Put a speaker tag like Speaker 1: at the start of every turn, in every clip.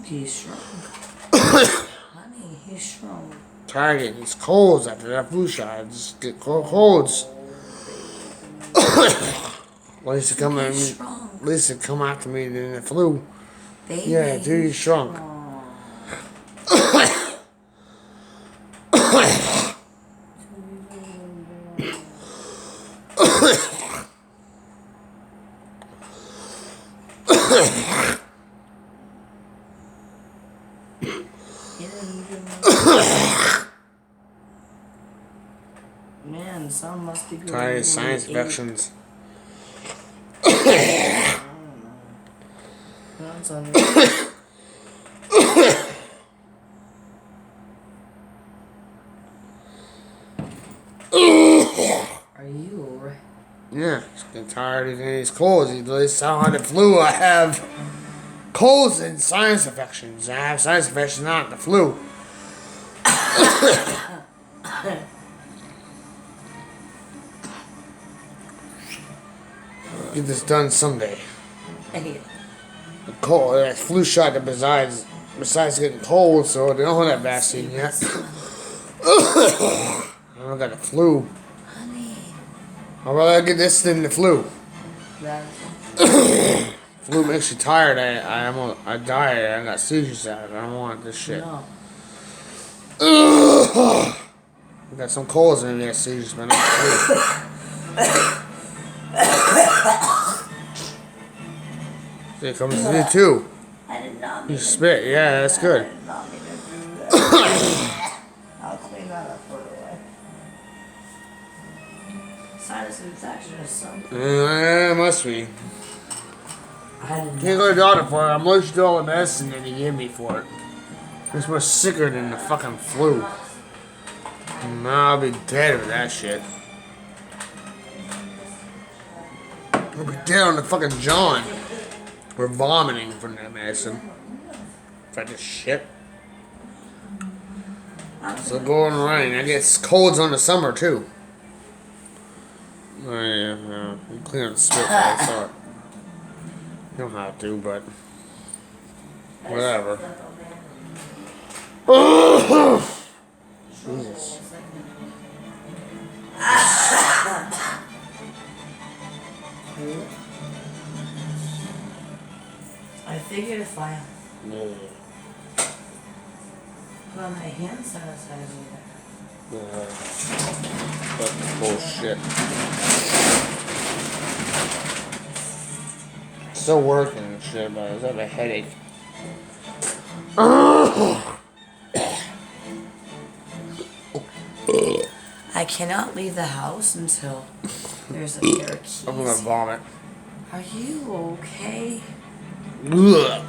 Speaker 1: He's strong. Honey, he's strong.
Speaker 2: Tired these colds after that flu shot. I just get colds. At least it come after me than the flu.
Speaker 1: Baby,
Speaker 2: Yeah, dude, he's shrunk.
Speaker 1: Man, some must be good.
Speaker 2: Tired of sinus infections.
Speaker 1: Are you alright?
Speaker 2: Yeah, just getting tired of these colds. They sound like the flu. I have colds and sinus infections. I have sinus infections, not the flu. Get this done someday. The cold, that flu shot. That besides getting cold, so they don't have that vaccine yet. I don't got the flu.
Speaker 1: Honey.
Speaker 2: I'd rather get this than the flu. Flu makes you tired. I died. I got seizures out of it. I don't want this shit.
Speaker 1: No.
Speaker 2: I got some colds and I got seizures, but not flu. See, it comes to you too.
Speaker 1: I did not.
Speaker 2: You spit. Yeah, that's good.
Speaker 1: I did not mean to do that. I'll clean that up right away. Sinus infection is something.
Speaker 2: Yeah, it must be.
Speaker 1: I did
Speaker 2: Can't
Speaker 1: not.
Speaker 2: go to the doctor for it. I'm allergic to all the medicine that he gave me for it. It's more sicker than the fucking flu. I'll be dead with that shit. I'll be dead on the fucking John. We're vomiting from that medicine. If I just shit. So going right. I get colds on the summer too. Oh yeah, no. You clean up the spit, I saw it. You don't have to, but whatever. Jesus.
Speaker 1: I figured if I
Speaker 2: Yeah.
Speaker 1: put on my hand sanitizer there.
Speaker 2: That's bullshit. Still working and shit, but I just have a headache.
Speaker 1: I cannot leave the house until there's a pair of keys.
Speaker 2: I'm gonna vomit.
Speaker 1: Are you okay?
Speaker 2: Oh,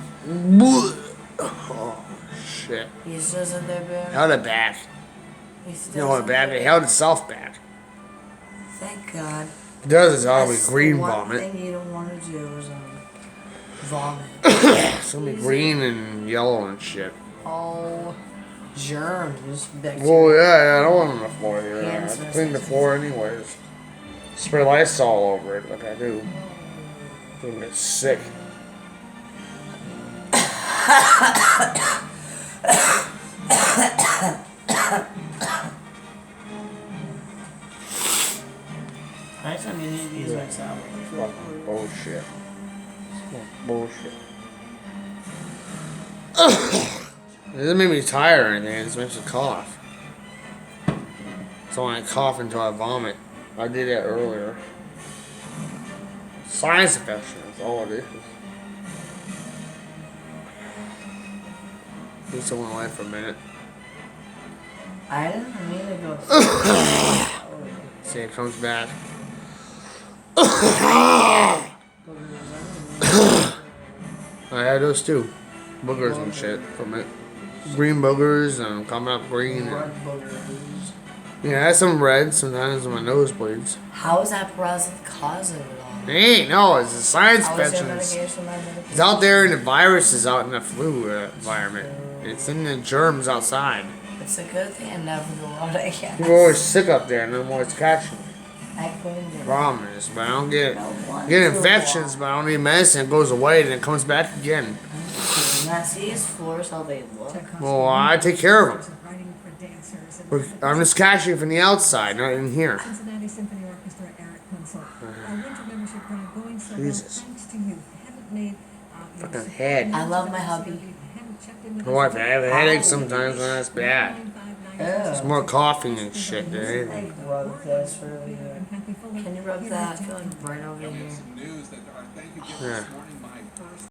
Speaker 2: shit.
Speaker 1: He says in there, babe.
Speaker 2: Held it back.
Speaker 1: He
Speaker 2: You know what back? They held itself back.
Speaker 1: Thank God.
Speaker 2: It does is always
Speaker 1: That's
Speaker 2: green
Speaker 1: the one
Speaker 2: vomit.
Speaker 1: thing you don't want to do is vomit.
Speaker 2: It's gonna be green and yellow and shit.
Speaker 1: All germs, bacteria.
Speaker 2: Well, yeah, I don't want on the floor here.
Speaker 1: Hand
Speaker 2: I clean the floor anyways. Spray Lysol all over it like I do. I'm gonna get sick.
Speaker 1: Next time you need these next hour.
Speaker 2: Fucking bullshit. Bullshit. It doesn't make me tired or anything, it just makes me cough. So when I cough until I vomit. I did that earlier. Sinus infection, that's all it is. Leave someone away for a minute.
Speaker 1: I didn't mean to go.
Speaker 2: See, it comes back. I had those too. Boogers and shit from it. Green boogers and coming up green. And, yeah, I had some red sometimes on my nosebleeds.
Speaker 1: How is that present cause of it all?
Speaker 2: Hey, no, it's a science
Speaker 1: How is your
Speaker 2: infection.
Speaker 1: medication? My medication?
Speaker 2: It's out there and the virus is out in the flu environment. It's in the germs outside.
Speaker 1: It's a good thing I never go out again.
Speaker 2: People are always sick up there and I'm always catching it.
Speaker 1: I cleaned it.
Speaker 2: Problem is, but I don't get
Speaker 1: No, once
Speaker 2: get
Speaker 1: in a
Speaker 2: infections,
Speaker 1: while.
Speaker 2: but I don't need medicine. It goes away and it comes back again.
Speaker 1: Now see his floors, how they look.
Speaker 2: Well, I take care of them. I'm just cashing from the outside, not in here.
Speaker 3: Cincinnati Symphony Orchestra, Eric Kunzel. Our winter membership program going so well
Speaker 2: Jesus.
Speaker 3: thanks to you. Haven't made
Speaker 2: Fucking head.
Speaker 1: I love my hubby.
Speaker 3: haven't checked in with
Speaker 2: My wife,
Speaker 3: us.
Speaker 2: I have a headache sometimes when that's bad. It's
Speaker 1: Ew.
Speaker 2: more coughing and shit than anything.
Speaker 1: Like rub this earlier.
Speaker 3: And Kathy Fuller
Speaker 1: Can you rub
Speaker 3: here
Speaker 1: that? I
Speaker 3: in
Speaker 1: feel like right over here.
Speaker 4: Some news that thank you
Speaker 2: Yeah.
Speaker 4: this morning.